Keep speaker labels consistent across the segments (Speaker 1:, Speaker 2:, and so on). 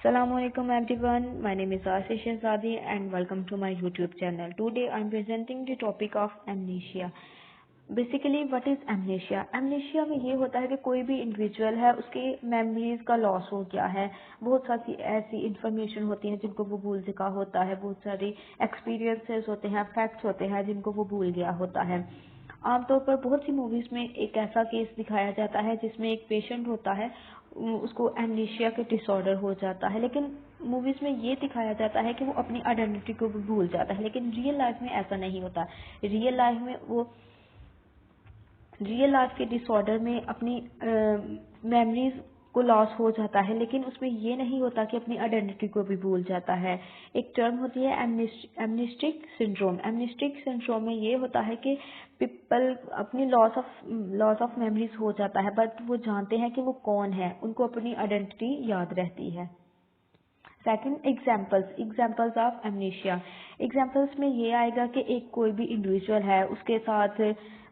Speaker 1: Assalamualaikum everyone. My name is Ashish Shehzadi and welcome to my YouTube channel. Today I am presenting the topic of amnesia. Basically what is amnesia? Amnesia में ये होता है कि कोई भी individual है उसके मेमोरीज का लॉस हो गया है। बहुत सारी ऐसी इंफॉर्मेशन होती है जिनको वो भूल चुका होता है, बहुत सारी एक्सपीरियंसेस होते हैं, फैक्ट्स होते हैं जिनको वो भूल गया होता है। आमतौर पर बहुत सी मूवीज में एक ऐसा केस दिखाया जाता है जिसमें एक पेशेंट होता है, उसको एमनेशिया के डिसऑर्डर हो जाता है, लेकिन मूवीज में ये दिखाया जाता है कि वो अपनी आइडेंटिटी को भी भूल जाता है, लेकिन रियल लाइफ में ऐसा नहीं होता। रियल लाइफ में वो रियल लाइफ के डिसऑर्डर में अपनी मेमोरीज को लॉस हो जाता है, लेकिन उसमें ये नहीं होता कि अपनी आइडेंटिटी को भी भूल जाता है। एक टर्म होती है एमनेस्टिक सिंड्रोम। एमनेस्टिक सिंड्रोम में ये होता है कि पीपल अपनी लॉस ऑफ मेमोरीज हो जाता है, बट वो जानते हैं कि वो कौन है, उनको अपनी आइडेंटिटी याद रहती है। Second, examples of amnesia. Examples में ये आएगा कि एक कोई भी इंडिविजुअल है, उसके साथ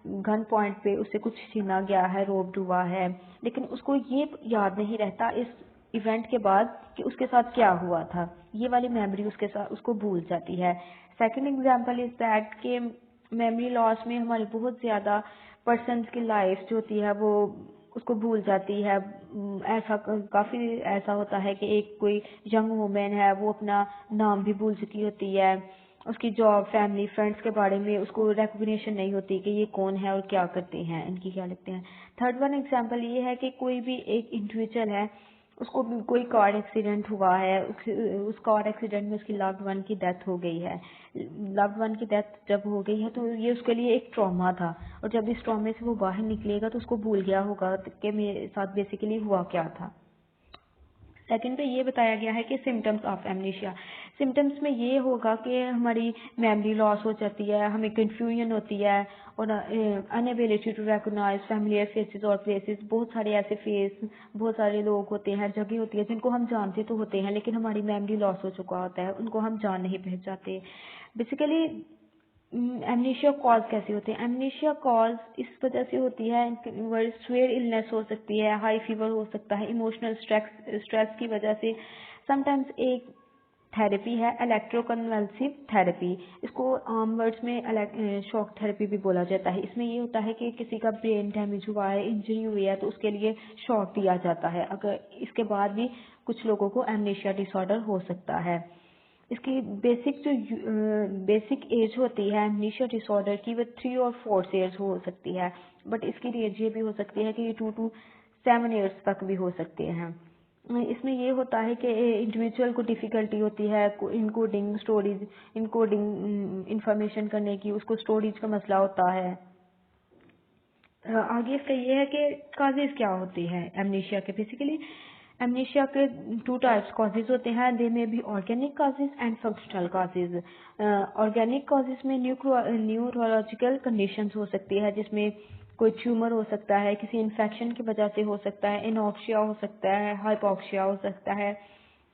Speaker 1: गन पॉइंट पे उससे कुछ छीना गया है, रोब्ड हुआ है, लेकिन उसको ये याद नहीं रहता इस इवेंट के बाद कि उसके साथ क्या हुआ था। ये वाली मेमोरी उसके साथ उसको भूल जाती है। सेकंड एग्जाम्पल इज दैट के मेमोरी लॉस में हमारी बहुत ज़्यादा पर्सन की लाइफ जो होती है वो उसको भूल जाती है। ऐसा काफ़ी ऐसा होता है कि एक कोई यंग वुमेन है, वो अपना नाम भी भूल चुकी होती है, उसकी जॉब, फैमिली, फ्रेंड्स के बारे में उसको रिकॉग्निशन नहीं होती कि ये कौन है और क्या करते हैं, इनकी क्या लिखते हैं। थर्ड वन एग्जांपल ये है कि कोई भी एक इंडिविजुअल है, उसको भी कोई कार एक्सीडेंट हुआ है, उस कार एक्सीडेंट में उसकी लव्ड वन की डेथ हो गई है। लव्ड वन की डेथ जब हो गई है तो ये उसके लिए एक ट्रॉमा था, और जब इस ट्रॉमे से वो बाहर निकलेगा तो उसको भूल गया होगा कि मेरे साथ बेसिकली हुआ क्या था। सेकंड पे ये बताया गया है कि सिम्टम्स ऑफ एमनेशिया। सिम्टम्स में ये होगा कि हमारी मेमोरी लॉस हो जाती है, हमें कंफ्यूजन होती है, और अनएबिलिटी टू रिकॉग्नाइज फैमिलियर फेसेस और प्लेसेस। बहुत सारे ऐसे फेस, बहुत सारे लोग होते हैं, जगह होती है जिनको हम जानते तो होते हैं, लेकिन हमारी मेमोरी लॉस हो चुका होता है, उनको हम जान नहीं पहचानते। बेसिकली एमनेशिया कॉज कैसे होते हैं? एमनेशिया कॉज इस वजह से होती है, सीवियर इलनेस हो सकती है, हाई फीवर हो सकता है, इमोशनल स्ट्रेस की वजह से। समटाइम्स एक थेरेपी है इलेक्ट्रोकन्वल्सिव थेरेपी, इसको आम वर्ड्स में शॉक थेरेपी भी बोला जाता है। इसमें ये होता है कि किसी का ब्रेन डैमेज हुआ है, इंजरी हुई है, तो उसके लिए शॉक दिया जाता है। अगर इसके बाद भी कुछ लोगों को एमनेशिया डिसऑर्डर हो सकता है। इसकी बेसिक एज होती है एमनेशिया डिसऑर्डर की, वो 3 और 4 ईयर्स हो सकती है, बट इसकी रेंज ये भी हो सकती है कि 2 to 7 ईयर्स तक भी हो सकते हैं। इसमें ये होता है कि इंडिविजुअल को डिफ़िकल्टी होती है इनकोडिंग इंफॉर्मेशन करने की, उसको स्टोरेज का मसला होता है। आगे इसका ये है कि काजेज क्या होती हैं एमनेशिया के। बेसिकली एमनेशिया के 2 टाइप्स कॉजेज होते हैं, दे में B organic causes and functional causes. Organic causes में न्यूरोलॉजिकल कंडीशंस हो सकती है, जिसमें कोई ट्यूमर हो सकता है, किसी इन्फेक्शन की वजह से हो सकता है, इनॉक्सिया हो सकता है, हाइपोक्सिया हो सकता है।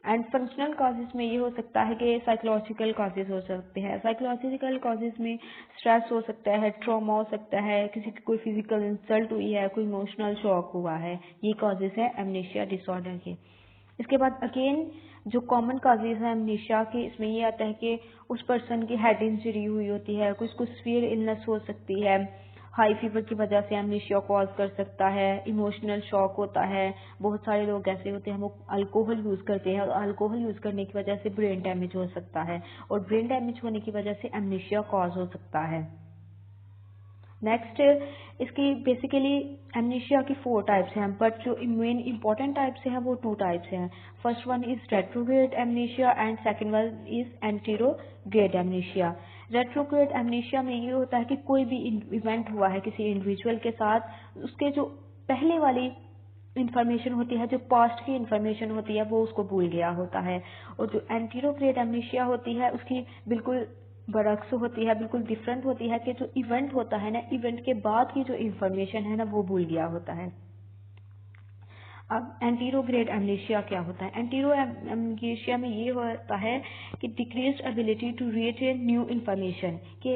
Speaker 1: एंड फंक्शनल कॉजेज में ये हो सकता है कि साइकोलॉजिकल कॉजेज हो सकते हैं। साइकोलॉजिकल कॉजेज में स्ट्रेस हो सकता है, ट्रॉमा हो सकता है, किसी की कोई फिजिकल इंसल्ट हुई है, कोई इमोशनल शॉक हुआ है, ये कॉजेज है एमनेशिया डिसऑर्डर के। इसके बाद अगेन जो कॉमन कॉजेज है एमनेशिया के, इसमें ये आता है कि उस पर्सन की हेड इंजरी हुई होती है, कुछ सीवियर इलनेस हो सकती है, हाई फीवर की वजह से एमनेशिया कॉज कर सकता है, इमोशनल शॉक होता है। बहुत सारे लोग ऐसे होते हैं वो अल्कोहल यूज करते हैं, और अल्कोहल यूज करने की वजह से ब्रेन डैमेज हो सकता है, और ब्रेन डैमेज होने की वजह से एमनेशिया कॉज हो सकता है। नेक्स्ट, इसकी बेसिकली एमनेशिया की 4 टाइप्स हैं, बट जो मेन इंपॉर्टेंट टाइप्स हैं वो 2 टाइप्स हैं। First one is retrograde amnesia and second one is anterograde amnesia. Retrograde amnesia में ये होता है कि कोई भी इवेंट हुआ है किसी इंडिविजुअल के साथ, उसके जो पहले वाली इंफॉर्मेशन होती है, जो पास्ट की इंफॉर्मेशन होती है, वो उसको भूल गया होता है। और जो एंटीरोग्रेड एमनेशिया होती है उसकी बिल्कुल बरक्स होती है, बिल्कुल डिफरेंट होती है, कि जो इवेंट होता है ना, इवेंट के बाद की जो इंफॉर्मेशन है ना, वो भूल गया होता है। अब एंटीरोग्रेड एमनेशिया क्या होता है? एंटीरो एमनेशिया में ये होता है कि decreased ability to retain new information, कि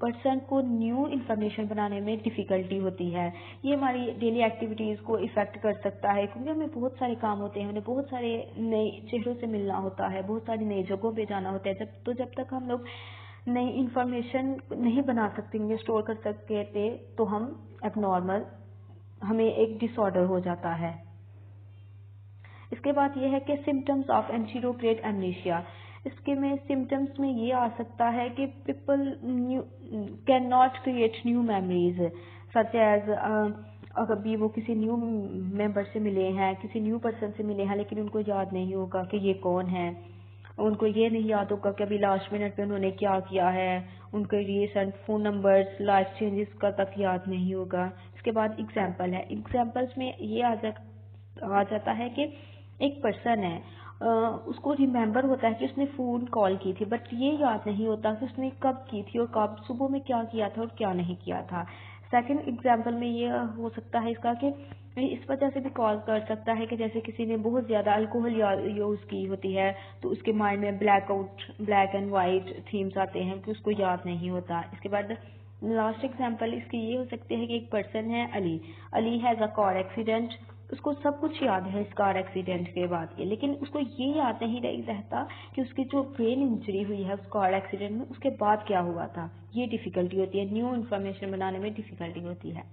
Speaker 1: पर्सन को न्यू इन्फॉर्मेशन बनाने में डिफ़िकल्टी होती है। ये हमारी डेली एक्टिविटीज़ को इफ़ेक्ट कर सकता है, क्योंकि हमें बहुत सारे काम होते हैं, हमें बहुत सारे नए चेहरों से मिलना होता है, बहुत सारी नई जगहों पे जाना होता है। जब तक हम लोग नई इन्फॉर्मेशन नहीं बना सकते, स्टोर कर सकते थे, तो हम एबनॉर्मल, हमें एक डिसऑर्डर हो जाता है। इसके बाद ये है कि सिम्टम्स ऑफ एंटीरोग्रेड एमनेशिया। इसके में सिम्टम्स में ये आ सकता है कि people can not create new memories, such as अभी वो किसी न्यू मेंबर से मिले हैं, किसी न्यू पर्सन से मिले हैं, लेकिन उनको याद नहीं होगा कि ये कौन है, उनको ये नहीं याद होगा कि अभी लास्ट मिनट पे उन्होंने क्या किया है, उनको recent phone numbers, life changes का तक याद नहीं होगा। इसके बाद एग्जाम्पल है, एग्जाम्पल्स में ये आ जाता है कि एक पर्सन है, उसको रिमेम्बर होता है कि उसने फ़ोन कॉल की थी, बट ये याद नहीं होता कि उसने कब की थी और कब सुबह में क्या किया था और क्या नहीं किया था। सेकंड एग्जांपल में ये हो सकता है इसका कि इस वजह से भी कॉल कर सकता है कि जैसे किसी ने बहुत ज़्यादा अल्कोहल यूज़ की होती है, तो उसके माइंड में ब्लैक एंड वाइट थीम्स आते हैं कि उसको याद नहीं होता। इसके बाद लास्ट एग्जांपल इसकी ये हो सकती है कि एक पर्सन है Ali has a car accident, उसको सब कुछ याद है इस कार एक्सीडेंट के बाद के, लेकिन उसको ये याद नहीं रहता कि उसकी जो ब्रेन इंजरी हुई है उस कार एक्सीडेंट में, उसके बाद क्या हुआ था। ये डिफ़िकल्टी होती है, न्यू इन्फॉर्मेशन बनाने में डिफ़िकल्टी होती है।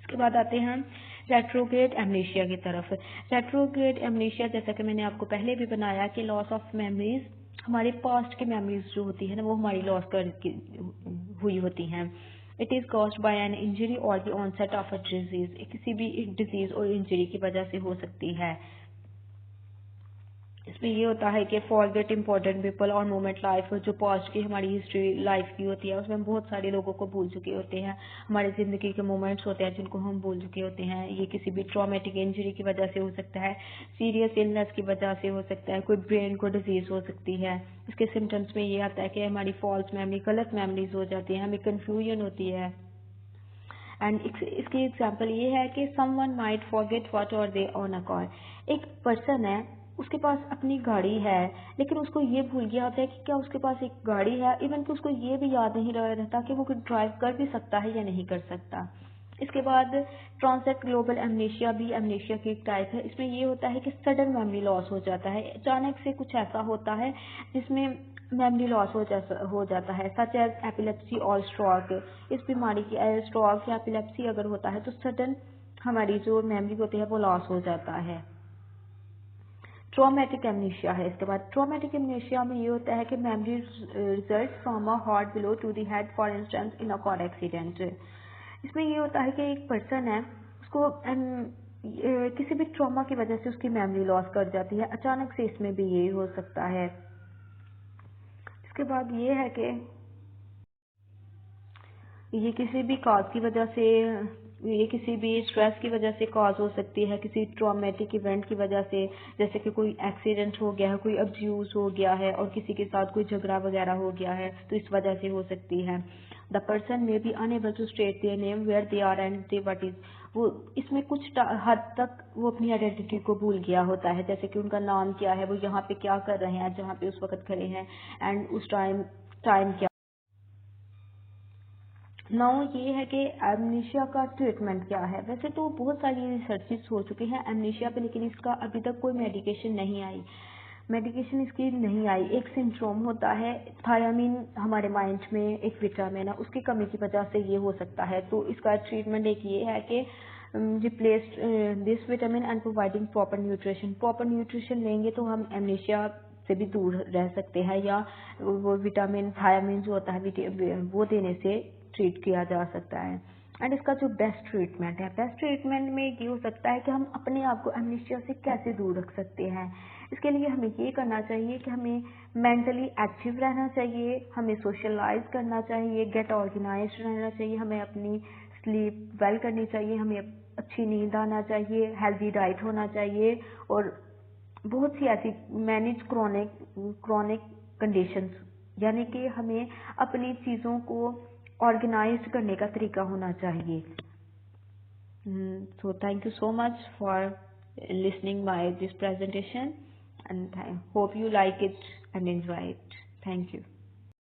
Speaker 1: इसके बाद आते हैं हम रेट्रोग्रेड एमनेशिया की तरफ। रेट्रोग्रेड एमनेशिया, जैसा कि मैंने आपको पहले भी बनाया कि लॉस ऑफ मेमोरीज, हमारे पास्ट की मेमोरीज जो होती है ना, वो हमारी लॉस हुई होती हैं। It is caused by an injury और the onset of a disease, किसी भी डिजीज और इंजरी की वजह से हो सकती है। इसमें ये होता है कि फॉरगेट इंपॉर्टेंट पीपल और मोमेंट लाइफ, जो पास्ट की हमारी हिस्ट्री लाइफ की होती है, उसमें हम बहुत सारे लोगों को भूल चुके होते हैं, हमारी ज़िंदगी के मोमेंट्स होते हैं जिनको हम भूल चुके होते हैं। ये किसी भी ट्रॉमेटिक इंजरी की वजह से हो सकता है, सीरियस इलनेस की वजह से हो सकता है, कोई ब्रेन को डिजीज़ हो सकती है। इसके सिम्टम्स में ये आता है कि हमारी फॉल्स मेमोरी, गलत मेमोरीज हो जाती है, हमें कन्फ्यूजन होती है। एंड इसकी एग्जाम्पल ये है कि समवन माइट फॉरगेट व्हाट और दे ऑन अ कार। एक पर्सन है, उसके पास अपनी गाड़ी है, लेकिन उसको ये भूल गया होता है कि क्या उसके पास एक गाड़ी है, इवन कि उसको ये भी याद नहीं रहता कि वो ड्राइव कर भी सकता है या नहीं कर सकता। इसके बाद ट्रांसेट ग्लोबल एमनेशिया भी एमनेशिया की एक टाइप है। इसमें ये होता है कि सडन मेमोरी लॉस हो जाता है, अचानक से कुछ ऐसा होता है जिसमें मेमोरी लॉस हो जाता है, सच एज एपिलेप्सी और स्ट्रोक। इस बीमारी की स्ट्रोक या एपिलेप्सी अगर होता है तो सडन हमारी जो मेमोरी होती है वो लॉस हो जाता है। ट्रॉमेटिक एमनेशिया है। इसके बाद ट्रॉमेटिक एमनेशिया में ये होता है कि memory result from a hard blow to the head, for instance in a car accident. इसमें ये होता है कि एक पर्सन है, उसको किसी भी ट्रॉमा की वजह से उसकी मेमोरी लॉस कर जाती है, अचानक से इसमें भी यही हो सकता है। इसके बाद ये है कि ये किसी भी कॉज की वजह से, ये किसी भी स्ट्रेस की वजह से कॉज हो सकती है, किसी ट्रॉमेटिक इवेंट की वजह से, जैसे कि कोई एक्सीडेंट हो गया है, कोई अब्यूज हो गया है और किसी के साथ कोई झगड़ा वगैरह हो गया है, तो इस वजह से हो सकती है। The person may be unable to state their name, where they are and they what is. वो इसमें कुछ हद तक वो अपनी आइडेंटिटी को भूल गया होता है, जैसे कि उनका नाम क्या है, वो यहाँ पे क्या कर रहे हैं जहाँ पे उस वक्त खड़े हैं, एंड उस टाइम क्या। नाउ ये है कि एमनेशिया का ट्रीटमेंट क्या है। वैसे तो बहुत सारी रिसर्चेस हो चुकी हैं एमनेशिया पे, लेकिन इसका अभी तक कोई मेडिकेशन नहीं आई, मेडिकेशन इसकी नहीं आई। एक सिंड्रोम होता है, थायमिन हमारे माइंड में एक विटामिन है, उसकी कमी की वजह से ये हो सकता है। तो इसका ट्रीटमेंट एक ये है कि replace this vitamin and providing proper nutrition. Proper nutrition लेंगे तो हम एमनेशिया से भी दूर रह सकते हैं, या वो विटामिन थायमिन जो होता है वो देने से ट्रीट किया जा सकता है। एंड इसका जो बेस्ट ट्रीटमेंट है, बेस्ट ट्रीटमेंट में ये हो सकता है कि हम अपने आप को एमनेशिया से कैसे दूर रख सकते हैं। इसके लिए हमें ये करना चाहिए कि हमें मेंटली एक्टिव रहना चाहिए, हमें सोशलाइज करना चाहिए, गेट ऑर्गेनाइज रहना चाहिए, हमें अपनी स्लीप वेल करनी चाहिए, हमें अच्छी नींद आना चाहिए, हेल्दी डाइट होना चाहिए, और बहुत सी ऐसी मैनेज क्रॉनिक कंडीशंस, यानी कि हमें अपनी चीज़ों को ऑर्गेनाइज करने का तरीका होना चाहिए। So thank you so much for listening my this presentation, and I hope you like it and enjoy it. Thank you.